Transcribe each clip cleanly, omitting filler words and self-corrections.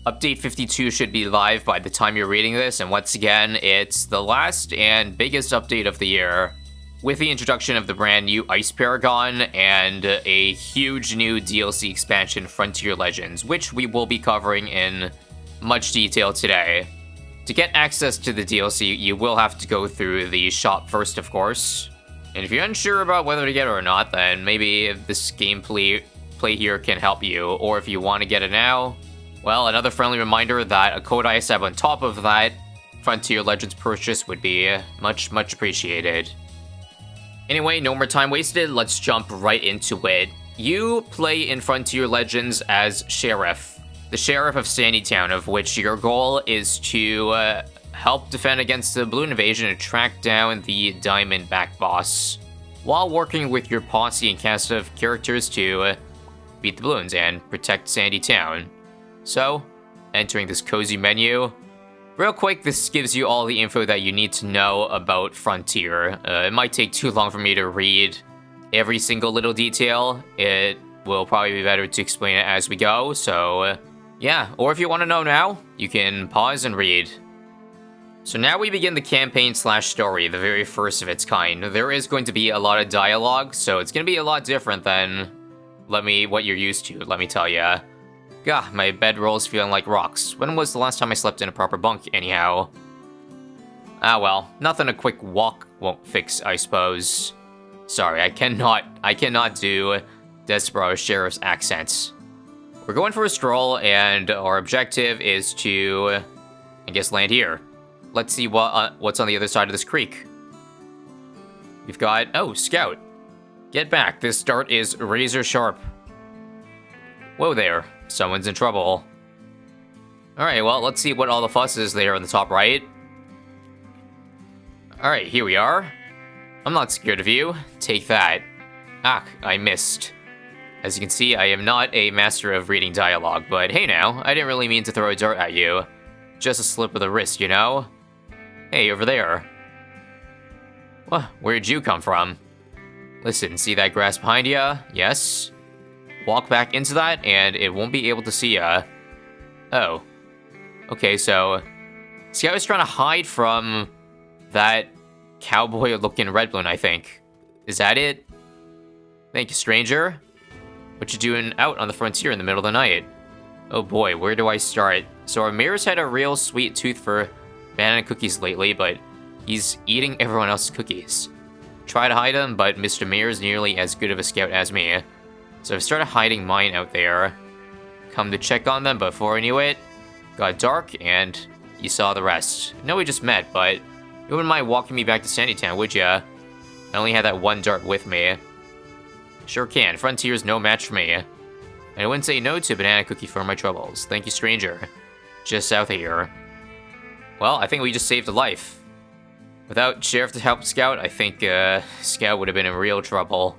Update 52 should be live by the time you're reading this, and once again, it's the last and biggest update of the year, with the introduction of the brand new Ice Paragon and a huge new DLC expansion, Frontier Legends, which we will be covering in much detail today. To get access to the DLC, you will have to go through the shop first, of course. And if you're unsure about whether to get it or not, then maybe this gameplay here can help you. Or if you want to get it now, well, another friendly reminder that a code ISAB on top of that Frontier Legends purchase would be much appreciated. Anyway, no more time wasted, let's jump right into it. You play in Frontier Legends as Sheriff. The Sheriff of Sandytown, of which your goal is to help defend against the Bloon invasion and track down the Diamondback boss, while working with your posse and cast of characters to beat the Bloons and protect Sandytown. So, entering this cozy menu, real quick, this gives you all the info that you need to know about Frontier. It might take too long for me to read every single little detail. It will probably be better to explain it as we go, so yeah, or if you want to know now, you can pause and read. So now we begin the campaign/story, the very first of its kind. There is going to be a lot of dialogue, so it's going to be a lot different than what you're used to, let me tell ya. Gah, my bedroll's feeling like rocks. When was the last time I slept in a proper bunk, anyhow? Ah well, nothing a quick walk won't fix, I suppose. Sorry, I cannot do Desperatto Sheriff's accents. We're going for a stroll, and our objective is to, I guess, land here. Let's see what's on the other side of this creek. We've got, oh, Scout. Get back, this dart is razor sharp. Whoa there, someone's in trouble. Alright, well, let's see what all the fuss is there on the top right. Alright, here we are. I'm not scared of you. Take that. Ah, I missed. As you can see, I am not a master of reading dialogue, but hey now, I didn't really mean to throw a dart at you. Just a slip of the wrist, you know? Hey, over there. What? Where'd you come from? Listen, see that grass behind ya? Yes? Walk back into that, and it won't be able to see ya. Oh. Okay, so Scout was trying to hide from that cowboy-looking red balloon, I think. Is that it? Thank you, stranger. What you doing out on the frontier in the middle of the night? Oh boy, where do I start? So our mayor's had a real sweet tooth for banana cookies lately, but he's eating everyone else's cookies. Try to hide them, but Mr. Mayor's nearly as good of a scout as me. So I've started hiding mine out there. Come to check on them, but before I knew it, got dark, and you saw the rest. I know we just met, but you wouldn't mind walking me back to Sandytown, would ya? I only had that one dart with me. Sure can. Frontier's no match for me. And I wouldn't say no to a banana cookie for my troubles. Thank you, stranger. Just south of here. Well, I think we just saved a life. Without Sheriff to help Scout, I think Scout would have been in real trouble.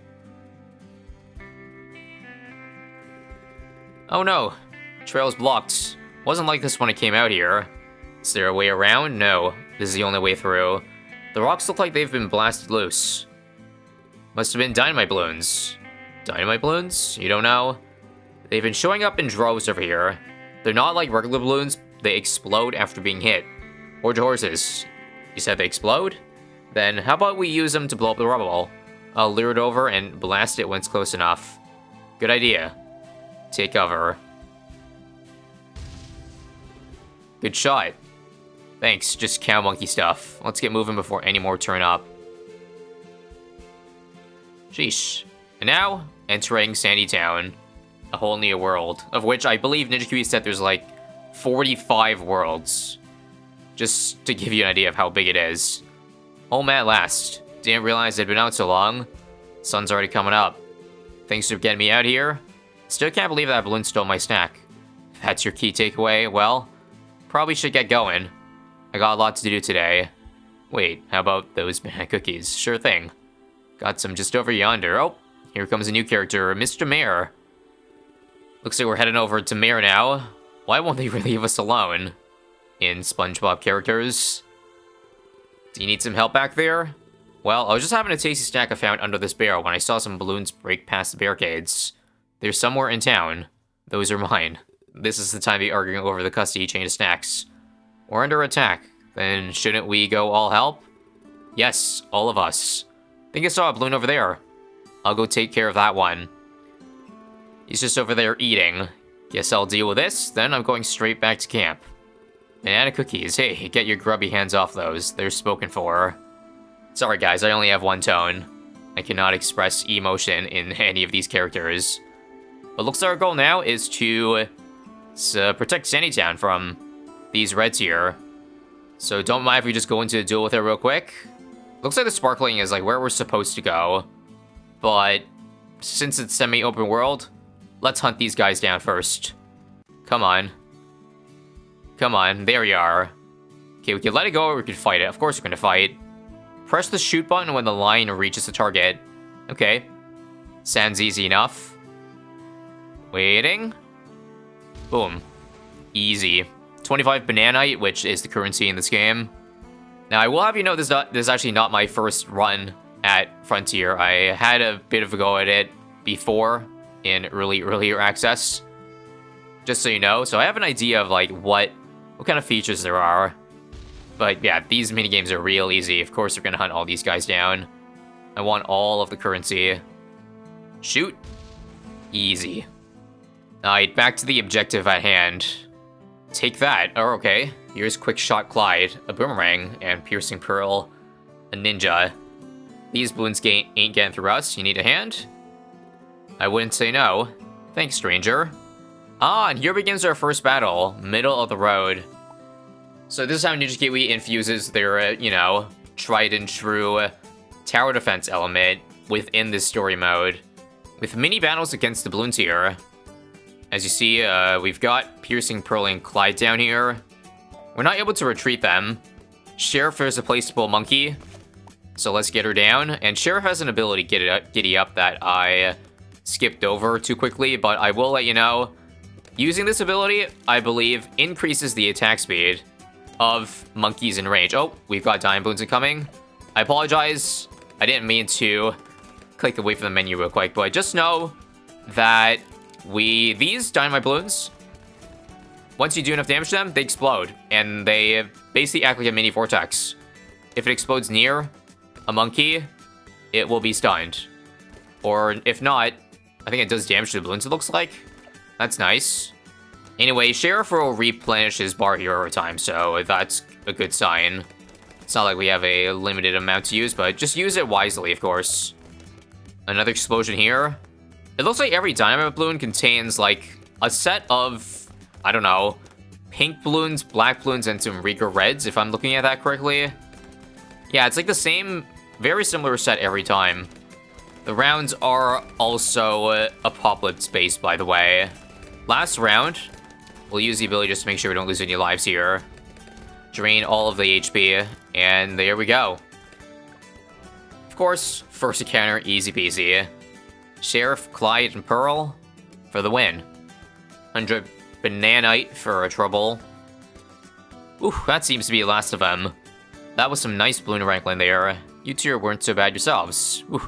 Oh no. Trail's blocked. Wasn't like this when I came out here. Is there a way around? No. This is the only way through. The rocks look like they've been blasted loose. Must have been dynamite balloons. Dynamite balloons? You don't know? They've been showing up in droves over here. They're not like regular balloons, they explode after being hit. Or horses. You said they explode? Then how about we use them to blow up the rubble? I'll lure it over and blast it when it's close enough. Good idea. Take cover. Good shot. Thanks, just cow monkey stuff. Let's get moving before any more turn up. Sheesh. And now, entering Sandytown. A whole new world, of which I believe Ninja QE said there's like 45 worlds. Just to give you an idea of how big it is. Home at last. Didn't realize it'd been out so long. Sun's already coming up. Thanks for getting me out here. Still can't believe that balloon stole my snack. If that's your key takeaway, well, probably should get going. I got a lot to do today. Wait, how about those banana cookies? Sure thing. Got some just over yonder. Oh, here comes a new character, Mr. Mayor. Looks like we're heading over to Mayor now. Why won't they leave us alone? In SpongeBob characters. Do you need some help back there? Well, I was just having a tasty snack I found under this barrel when I saw some balloons break past the barricades. They're somewhere in town. Those are mine. this is the time to be arguing over the custody chain of snacks. We're under attack. Then shouldn't we go all help? Yes, all of us. Think I saw a balloon over there. I'll go take care of that one. He's just over there eating. Guess I'll deal with this, then I'm going straight back to camp. Banana cookies. Hey, get your grubby hands off those. They're spoken for. Sorry guys, I only have one tone. I cannot express emotion in any of these characters. But looks like our goal now is to protect Sandytown from these reds here. So don't mind if we just go into a duel with it real quick. Looks like the sparkling is like where we're supposed to go. But since it's semi-open world, let's hunt these guys down first. Come on. Come on, there you are. Okay, we can let it go or we can fight it. Of course we're gonna fight. Press the shoot button when the line reaches the target. Okay. Sounds easy enough. Waiting. Boom. Easy. 25 bananite, which is the currency in this game. Now, I will have you know this is actually not my first run at Frontier. I had a bit of a go at it before in earlier access. Just so you know. So I have an idea of like what kind of features there are. But yeah, these minigames are real easy. Of course, we're gonna hunt all these guys down. I want all of the currency. Shoot. Easy. Alright, back to the objective at hand. Take that. Oh, okay. Here's Quick Shot Clyde, a boomerang, and Piercing Pearl, a ninja. These balloons ain't getting through us. You need a hand? I wouldn't say no. Thanks, stranger. Ah, and here begins our first battle. Middle of the road. So this is how Ninja Kiwi infuses their, you know, tried and true tower defense element within this story mode. With mini battles against the balloons here. As you see, we've got Piercing Pearl and Clyde down here. We're not able to retreat them. Sheriff is a placeable monkey. So let's get her down. And Sheriff has an ability, Giddy Up, that I skipped over too quickly. But I will let you know, using this ability, I believe, increases the attack speed of monkeys in range. Oh, we've got Diamond Balloons incoming. I apologize. I didn't mean to click away from the menu real quick, but just know that these Dynamite Balloons, once you do enough damage to them, they explode. And they basically act like a mini vortex. If it explodes near a monkey, it will be stunned. Or if not, I think it does damage to the balloons, it looks like. That's nice. Anyway, Sheriff will replenish his bar here over time, so that's a good sign. It's not like we have a limited amount to use, but just use it wisely, of course. Another explosion here. It looks like every Dynamite Balloon contains, like, a set of, I don't know, pink balloons, black balloons, and some Riga reds, if I'm looking at that correctly. Yeah, it's like the same, very similar set every time. The rounds are also apocalypse-based, by the way. Last round, we'll use the ability just to make sure we don't lose any lives here. Drain all of the HP, and there we go. Of course, first encounter, easy peasy. Sheriff, Clyde, and Pearl for the win. 100 bananite for a trouble. Ooh, that seems to be the last of them. That was some nice balloon wrangling there. You two weren't so bad yourselves. Ooh,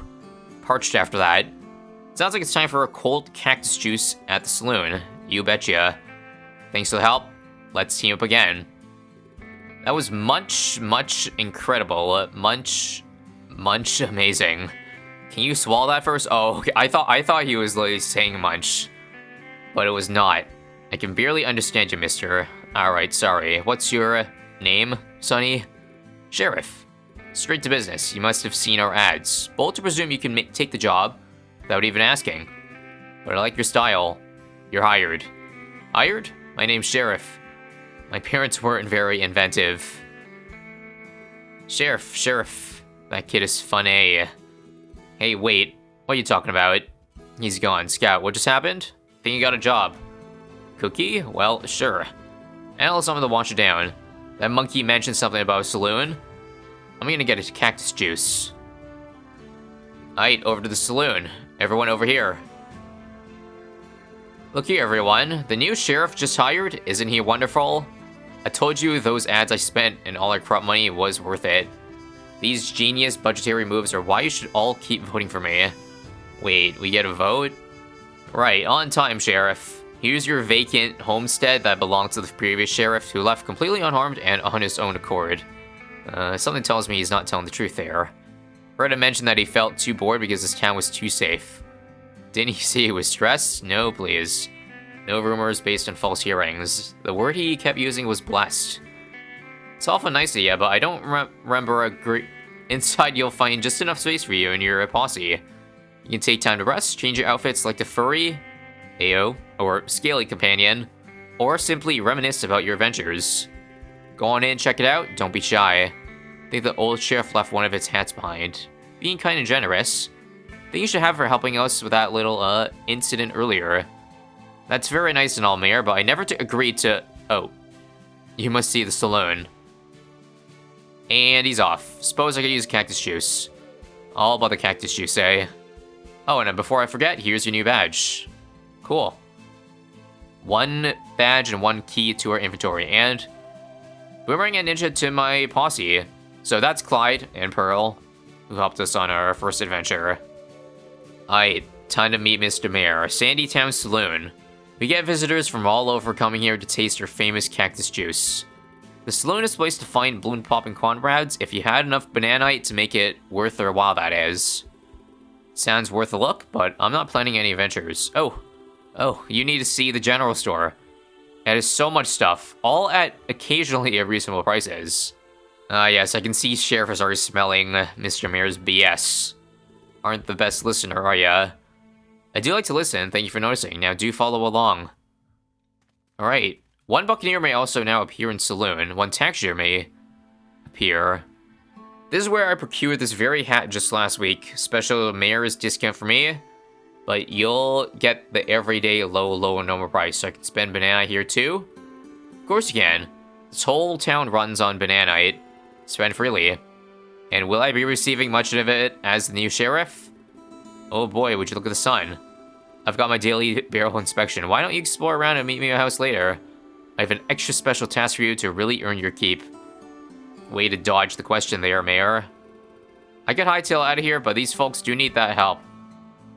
parched after that. Sounds like it's time for a cold cactus juice at the saloon. You betcha. Thanks for the help. Let's team up again. That was much incredible. Munch amazing. Can you swallow that first? Oh, okay. I thought he was literally saying munch. But it was not. I can barely understand you, mister. Alright, sorry. What's your name, Sonny? Sheriff. Straight to business. You must have seen our ads. Bold to presume you can take the job without even asking. But I like your style. You're hired. Hired? My name's Sheriff. My parents weren't very inventive. Sheriff. That kid is funny. Hey, wait. What are you talking about? He's gone. Scout, what just happened? Think you got a job. Cookie? Well, sure. I'll someone to wash it down. That monkey mentioned something about a saloon. I'm gonna get a cactus juice. Alright, over to the saloon. Everyone over here. Look here, everyone. The new sheriff just hired. Isn't he wonderful? I told you those ads I spent and all our corrupt money was worth it. These genius budgetary moves are why you should all keep voting for me. Wait, we get a vote? Right, on time, Sheriff. Here's your vacant homestead that belonged to the previous sheriff, who left completely unharmed and on his own accord. Something tells me he's not telling the truth there. Heard him mention that he felt too bored because his town was too safe. Didn't he say he was stressed? No, please. No rumors based on false hearings. The word he kept using was blessed. It's awful nice of you, but I don't remember a great... Inside you'll find just enough space for you and your posse. You can take time to rest, change your outfits like the furry, AO, or scaly companion, or simply reminisce about your adventures. Go on in, check it out, don't be shy. I think the old sheriff left one of its hats behind. Being kind and generous. I think you should have her helping us with that little, incident earlier. That's very nice and all, Mayor, but I never agreed to... Oh. You must see the saloon. And he's off. Suppose I could use cactus juice. All about the cactus juice, eh? Oh, and before I forget, here's your new badge. Cool. 1 badge and 1 key to our inventory, and... Boomerang and Ninja to my posse. So that's Clyde and Pearl, who helped us on our first adventure. Alright, time to meet Mr. Mayor, Sandytown Saloon. We get visitors from all over coming here to taste our famous cactus juice. The saloon is a place to find balloon popping comrades if you had enough bananite to make it worth their while, that is. Sounds worth a look, but I'm not planning any adventures. Oh, you need to see the general store. It has so much stuff, all at occasionally reasonable prices. Yes, I can see Sheriff is already smelling Mr. Mayor's BS. Aren't the best listener, are ya? I do like to listen, thank you for noticing. Now do follow along. Alright, 1 Buccaneer may also now appear in Saloon. 1 Taxier may appear. This is where I procured this very hat just last week. Special Mayor's discount for me. But you'll get the everyday low normal price, so I can spend banana here too. Of course you can. This whole town runs on bananite. Spend freely. And will I be receiving much of it as the new sheriff? Oh boy, would you look at the sun. I've got my daily barrel inspection. Why don't you explore around and meet me at my house later? I have an extra special task for you to really earn your keep. Way to dodge the question there, Mayor. I could hightail out of here, but these folks do need that help.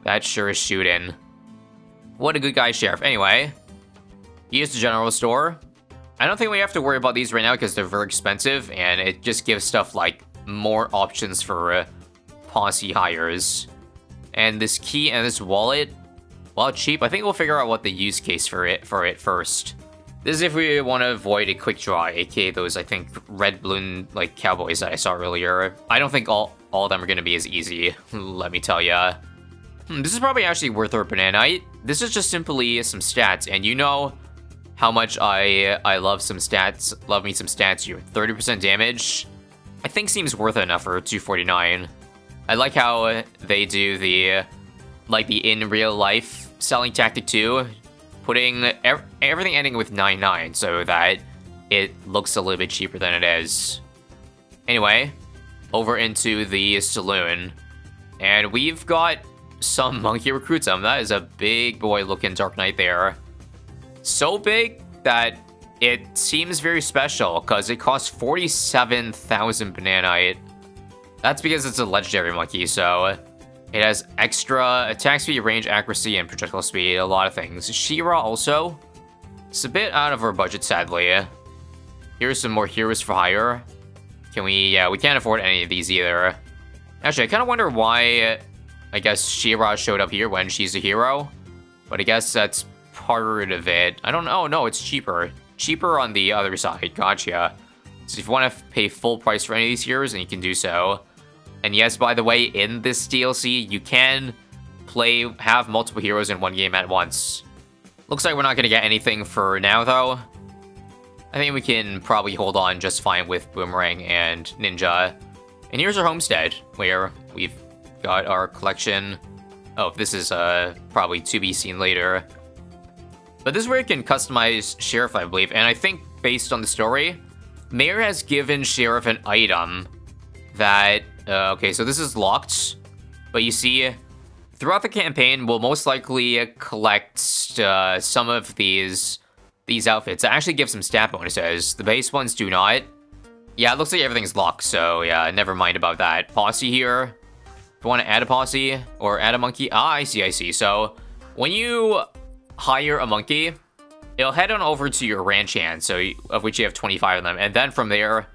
That sure is shooting. What a good guy, Sheriff. Anyway, here's the general store. I don't think we have to worry about these right now because they're very expensive, and it just gives stuff like more options for posse hires. And this key and this wallet, while cheap, I think we'll figure out what the use case for it first. This is if we want to avoid a quick draw, aka those, I think, red balloon like cowboys that I saw earlier. I don't think all of them are going to be as easy, let me tell ya. This is probably actually worth our bananite. This is just simply some stats, and you know how much I love some stats. Love me some stats here. 30% damage, I think seems worth it enough for 249. I like how they do the in real life selling tactic too, putting everything ending with 99 so that it looks a little bit cheaper than it is. Anyway, over into the saloon, and we've got some monkey recruits. That is a big boy looking Dark Knight there. So big that it seems very special because it costs 47,000 bananite. That's because it's a legendary monkey, so it has extra attack speed, range, accuracy, and projectile speed, a lot of things. She-Ra also. It's a bit out of our budget, sadly. Here's some more heroes for hire. We can't afford any of these either. Actually, I kind of wonder why, I guess, She-Ra showed up here when she's a hero. But I guess that's part of it. I don't know. No, it's cheaper. Cheaper on the other side. Gotcha. So if you want to pay full price for any of these heroes, then you can do so. And yes, by the way, in this DLC, you can have multiple heroes in one game at once. Looks like we're not going to get anything for now, though. I think we can probably hold on just fine with Boomerang and Ninja. And here's our homestead, where we've got our collection. Oh, this is probably to be seen later. But this is where you can customize Sheriff, I believe. And I think, based on the story, Mayor has given Sheriff an item that... okay, so this is locked. But you see, throughout the campaign, we'll most likely collect some of these outfits. That actually give some stat bonuses. The base ones do not. Yeah, it looks like everything's locked, so yeah, never mind about that. Posse here. If you want to add a posse or add a monkey. Ah, I see. So when you hire a monkey, it'll head on over to your ranch hand, of which you have 25 of them, and then from there,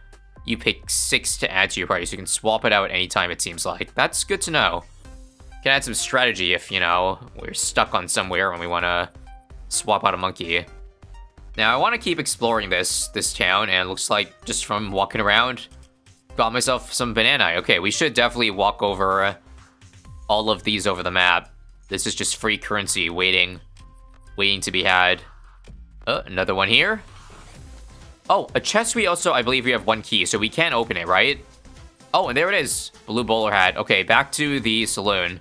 you pick 6 to add to your party, so you can swap it out anytime, it seems like. That's good to know. Can add some strategy if, you know, we're stuck on somewhere and we want to swap out a monkey. Now, I want to keep exploring this town, and it looks like, just from walking around, got myself some banana. Okay, we should definitely walk over all of these over the map. This is just free currency waiting to be had. Another one here. Oh, a chest we also, I believe we have 1 key, so we can open it, right? Oh, and there it is. Blue bowler hat. Okay, back to the saloon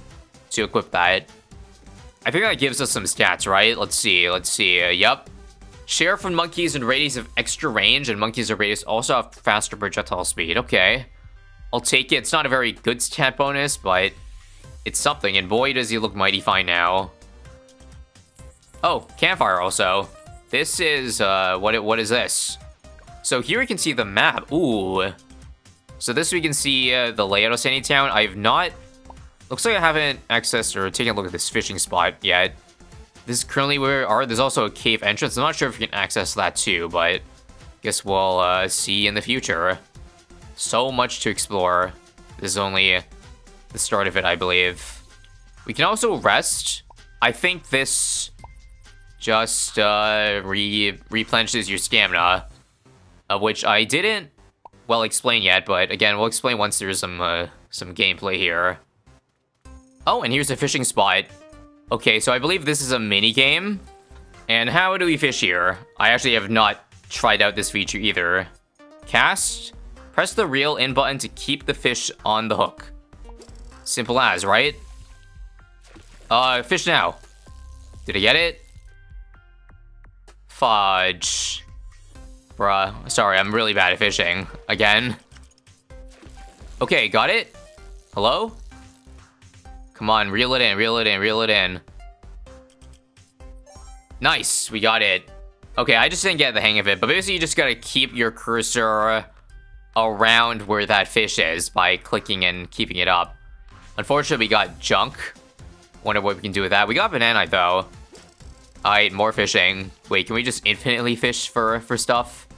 to equip that. I think that gives us some stats, right? Let's see. Yup. Sheriff and monkeys and radius have extra range, and monkeys and radius also have faster projectile speed. Okay. I'll take it. It's not a very good stat bonus, but it's something, and boy, does he look mighty fine now. Oh, campfire also. This is, what is this? So here we can see the map. Ooh. So this we can see the layout of Sandytown. I've not... Looks like I haven't accessed or taken a look at this fishing spot yet. This is currently where we are. There's also a cave entrance. I'm not sure if we can access that too, but guess we'll see in the future. So much to explore. This is only the start of it, I believe. We can also rest. I think this just replenishes your stamina, of which I didn't well explain yet, but again, we'll explain once there's some gameplay here. Oh, and here's a fishing spot. Okay, so I believe this is a mini game. And how do we fish here? I actually have not tried out this feature either. Cast. Press the reel in button to keep the fish on the hook. Simple as, right? Fish now. Did I get it? Fudge. Bruh. Sorry, I'm really bad at fishing. Again. Okay, got it? Hello? Come on, reel it in, reel it in, reel it in. Nice, we got it. Okay, I just didn't get the hang of it, but basically you just gotta keep your cursor around where that fish is by clicking and keeping it up. Unfortunately, we got junk. Wonder what we can do with that. We got banana, though. Alright, more fishing. Wait, can we just infinitely fish for stuff?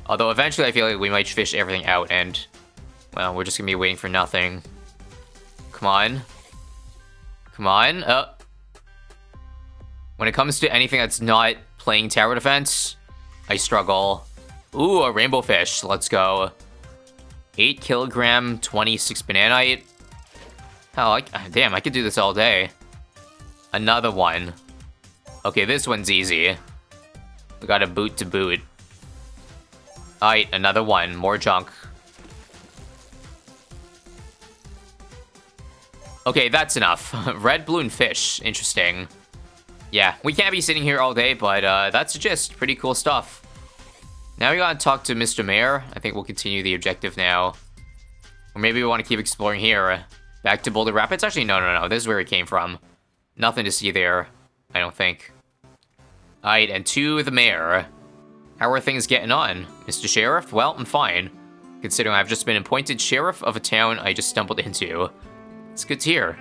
Although eventually I feel like we might fish everything out and, well, we're just gonna be waiting for nothing. Come on. Come on. When it comes to anything that's not playing tower defense, I struggle. Ooh, a rainbow fish. Let's go. 8 kilogram, 26 bananite. Hell, damn, I could do this all day. Another one. Okay, this one's easy. We got a boot to boot. Alright, another one. More junk. Okay, that's enough. Red balloon fish. Interesting. Yeah, we can't be sitting here all day, but that's just pretty cool stuff. Now we gotta talk to Mr. Mayor. I think we'll continue the objective now. Or maybe we want to keep exploring here. Back to Boulder Rapids? Actually, no. This is where it came from. Nothing to see there, I don't think. Alright, and to the mayor. How are things getting on? Mr. Sheriff? Well, I'm fine. Considering I've just been appointed sheriff of a town I just stumbled into. It's good to hear.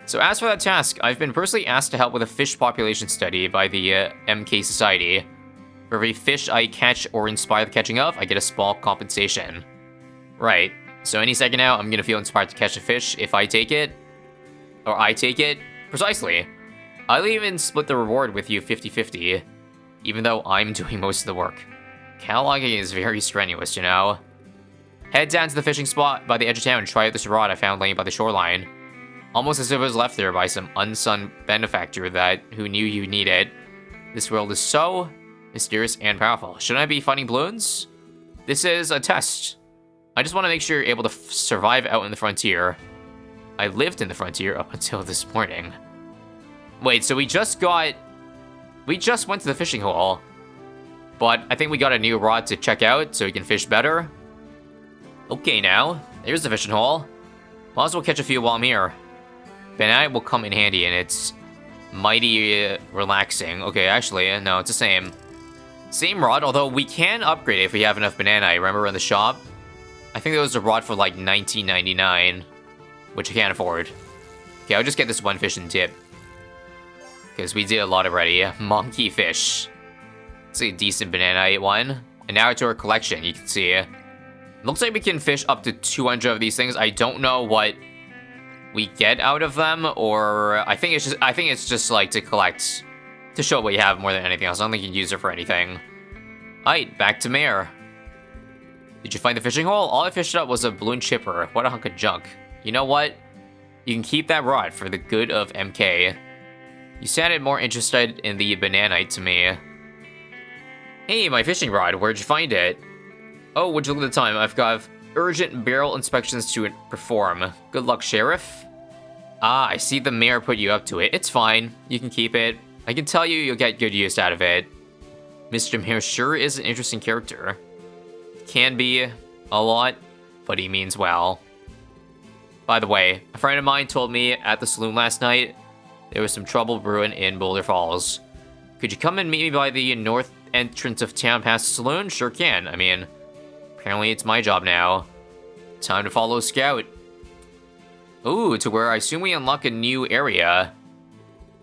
So as for that task, I've been personally asked to help with a fish population study by the MK Society. For every fish I catch or inspire the catching of, I get a small compensation. Right. So any second now, I'm gonna feel inspired to catch a fish if I take it. Or I take it. Precisely. I'll even split the reward with you 50-50, even though I'm doing most of the work. Cataloging is very strenuous, you know? Head down to the fishing spot by the edge of town and try out this rod I found laying by the shoreline. Almost as if it was left there by some unsung benefactor who knew you need it. This world is so mysterious and powerful. Shouldn't I be fighting balloons? This is a test. I just want to make sure you're able to survive out in the frontier. I lived in the frontier up until this morning. Wait, so we just went to the fishing hole. But I think we got a new rod to check out so we can fish better. Okay now, there's the fishing hole. Might as well catch a few while I'm here. Banana will come in handy and it's mighty relaxing. Okay, actually, no, it's the same. Same rod, although we can upgrade it if we have enough banana. Remember in the shop? I think there was a rod for like $19.99, which I can't afford. Okay, I'll just get this one fish and dip. because we did a lot already. Monkey fish. It's a decent banana one. And now to our collection, you can see. Looks like we can fish up to 200 of these things. I don't know what we get out of them, or I think it's just like to collect, to show what you have more than anything else. I don't think you can use it for anything. Alright, back to Mare. Did you find the fishing hole? All I fished up was a balloon chipper. What a hunk of junk. You know what? You can keep that rod for the good of MK. You sounded more interested in the bananite to me. Hey, my fishing rod. Where'd you find it? Oh, would you look at the time? I've got urgent barrel inspections to perform. Good luck, Sheriff. Ah, I see the mayor put you up to it. It's fine. You can keep it. I can tell you'll get good use out of it. Mr. Mayor sure is an interesting character. Can be a lot, but he means well. By the way, a friend of mine told me at the saloon last night there was some trouble brewing in Boulder Falls. Could you come and meet me by the north entrance of town past the saloon? Sure can. I mean, apparently it's my job now. Time to follow Scout. Ooh, to where I assume we unlock a new area.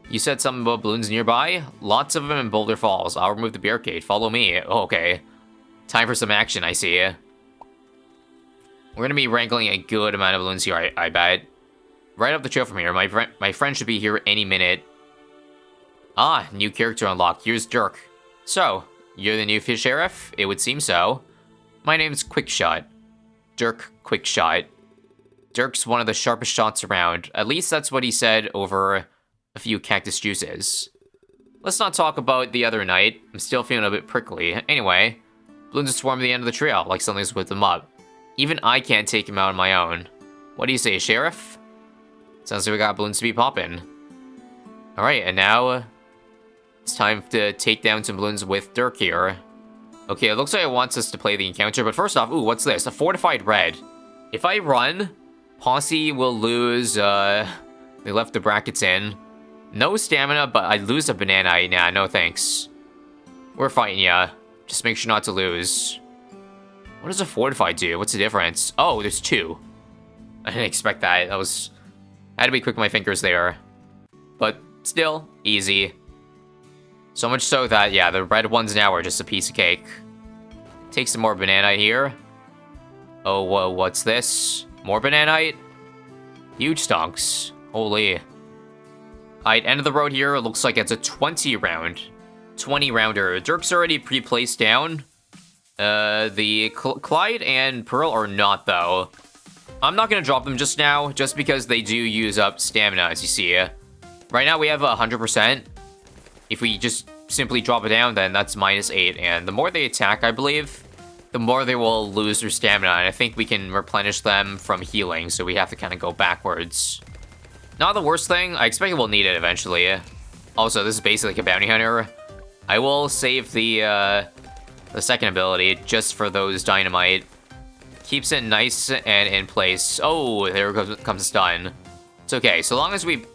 You said something about balloons nearby? Lots of them in Boulder Falls. I'll remove the barricade. Follow me. Oh, okay. Time for some action, I see. We're gonna be wrangling a good amount of balloons here, I bet. Right up the trail from here. My friend should be here any minute. Ah, new character unlocked. Here's Dirk. So, you're the new fish sheriff? It would seem so. My name's Quickshot. Dirk Quickshot. Dirk's one of the sharpest shots around. At least that's what he said over a few cactus juices. Let's not talk about the other night. I'm still feeling a bit prickly. Anyway, balloons are swarming at the end of the trail, like something's with them up. Even I can't take him out on my own. What do you say, Sheriff? Sounds like we got balloons to be popping. Alright, and now it's time to take down some balloons with Dirk here. Okay, it looks like it wants us to play the encounter, but first off, ooh, what's this? A fortified red. If I run, Posse will lose, they left the brackets in. No stamina, but I lose a banana. Nah, no thanks. We're fighting ya. Just make sure not to lose. What does a fortified do? What's the difference? Oh, there's two. I didn't expect that. I had to be quick with my fingers there. But still, easy. So much so that, yeah, the red ones now are just a piece of cake. Take some more banana here. Oh, whoa, what's this? More bananite? Huge stonks. Holy. Alright, end of the road here. It looks like it's a 20 round. 20 rounder. Dirk's already pre-placed down. The Clyde and Pearl are not, though. I'm not gonna drop them just now, just because they do use up stamina, as you see. Right now we have 100%. If we just simply drop it down, then that's -8. And the more they attack, I believe, the more they will lose their stamina. And I think we can replenish them from healing, so we have to kind of go backwards. Not the worst thing. I expect we'll need it eventually. Also, this is basically like a bounty hunter. I will save the second ability just for those dynamite. Keeps it nice and in place. Oh, there comes a stun. It's okay. So long as we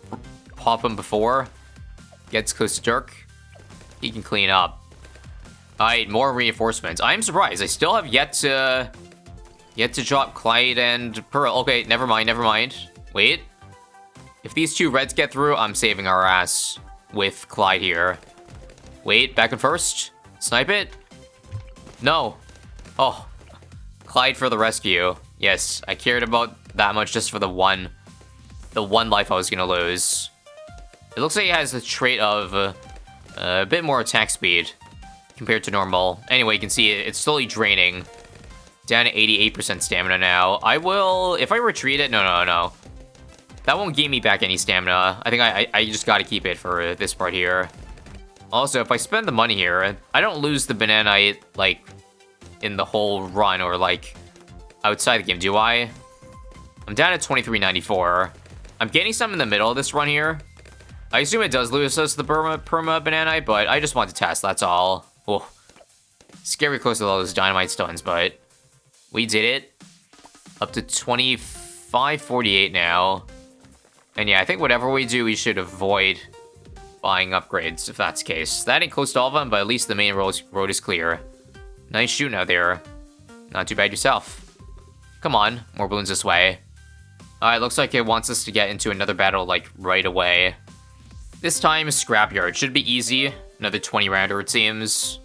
pop him before gets close to Dirk, he can clean up. Alright, more reinforcements. I'm surprised. I still have yet to drop Clyde and Pearl. Okay, never mind. Wait. If these two reds get through, I'm saving our ass with Clyde here. Wait, back in first. Snipe it. No. Oh. Clyde for the rescue. Yes, I cared about that much just for the one life I was gonna lose. It looks like he has a trait of a bit more attack speed compared to normal. Anyway, you can see it's slowly draining. Down to 88% stamina now. I will, if I retreat it, no. That won't give me back any stamina. I think I just gotta keep it for this part here. Also, if I spend the money here, I don't lose the banana, like, in the whole run or, like, outside the game, do I? I'm down at 2394. I'm getting some in the middle of this run here. I assume it does lose us the perma banana, but I just want to test, that's all. Oh, scary close to all those dynamite stuns, but we did it. Up to 2548 now. And yeah, I think whatever we do, we should avoid buying upgrades, if that's the case. That ain't close to all of them, but at least the main road is clear. Nice shooting out there. Not too bad yourself. Come on, more balloons this way. Alright, looks like it wants us to get into another battle, like, right away. This time, Scrapyard should be easy. Another 20 rounder, it seems.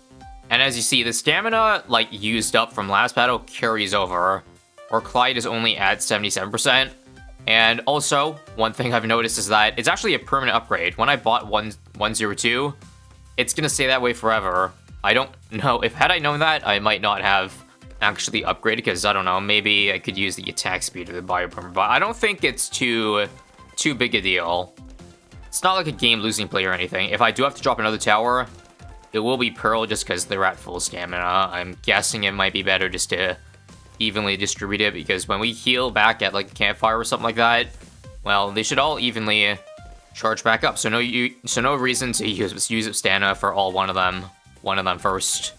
And as you see, the stamina, like, used up from last battle carries over, where Clyde is only at 77%. And also, one thing I've noticed is that it's actually a permanent upgrade. When I bought 102, it's gonna stay that way forever. I don't know, had I known that, I might not have actually upgraded, because I don't know, maybe I could use the attack speed of the Bioperm, but I don't think it's too big a deal. It's not like a game-losing play or anything. If I do have to drop another tower, it will be Pearl just because they're at full stamina. I'm guessing it might be better just to evenly distribute it, because when we heal back at like the campfire or something like that, well, they should all evenly charge back up. So no reason to use up stamina for all one of them first.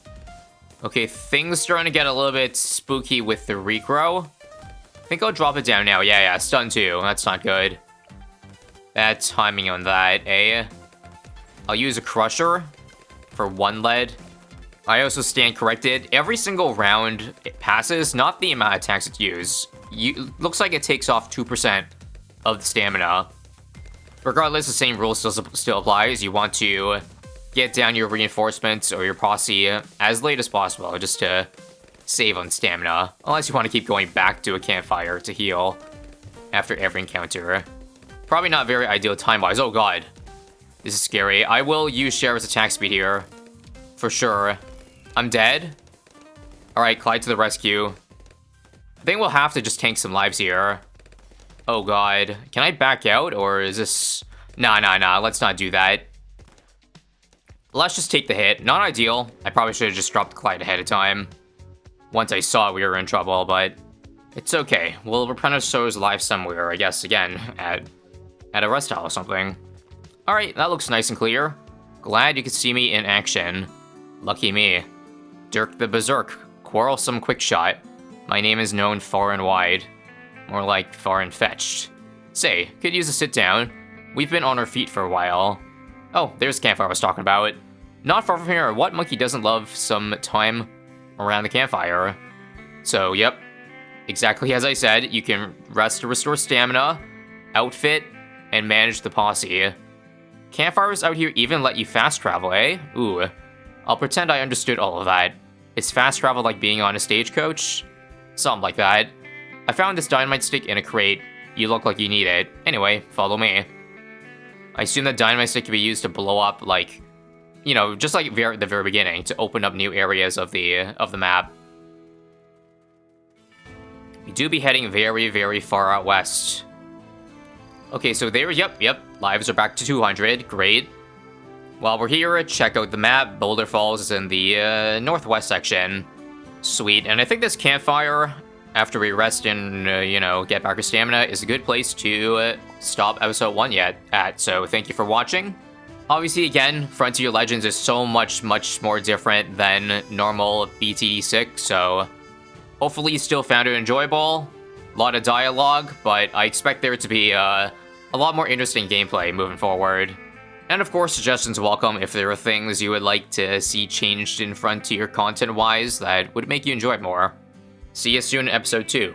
Okay, things starting to get a little bit spooky with the regrow. I think I'll drop it down now. Yeah, stun 2. That's not good. Bad timing on that, eh? I'll use a crusher for 1 lead. I also stand corrected. Every single round it passes, not the amount of attacks it's used. Looks like it takes off 2% of the stamina. Regardless, the same rule still applies. You want to get down your reinforcements or your posse as late as possible, just to save on stamina. Unless you want to keep going back to a campfire to heal after every encounter. Probably not very ideal time-wise. Oh god. This is scary. I will use Sheriff's attack speed here. For sure. I'm dead. Alright, Clyde to the rescue. I think we'll have to just tank some lives here. Oh god. Can I back out, or is this... Nah. Let's not do that. Let's just take the hit. Not ideal. I probably should have just dropped Clyde ahead of time. Once I saw we were in trouble, but... It's okay. We'll replenish So's life somewhere, I guess, again, at a rest hall or something. Alright, that looks nice and clear. Glad you could see me in action. Lucky me. Dirk the Berserk. Quarrelsome quickshot. My name is known far and wide. More like far and fetched. Say, could use a sit down. We've been on our feet for a while. Oh, there's the campfire I was talking about. Not far from here, what monkey doesn't love some time around the campfire? So, yep. Exactly as I said, you can rest to restore stamina, outfit, and manage the posse. Campfires out here even let you fast travel, eh? Ooh. I'll pretend I understood all of that. Is fast travel like being on a stagecoach? Something like that. I found this dynamite stick in a crate. You look like you need it. Anyway, follow me. I assume that dynamite stick can be used to blow up, like, you know, just like at the very beginning, to open up new areas of the map. We do be heading very, very far out west. Okay, so there, yep, lives are back to 200, great. While we're here, check out the map. Boulder Falls is in the northwest section. Sweet, and I think this campfire, after we rest and, you know, get back our stamina, is a good place to stop episode 1 at. So thank you for watching. Obviously, again, Frontier Legends is so much more different than normal BTD6, so hopefully you still found it enjoyable. A lot of dialogue, but I expect there to be a lot more interesting gameplay moving forward. And of course, suggestions welcome if there are things you would like to see changed in Frontier content-wise that would make you enjoy it more. See you soon in episode 2.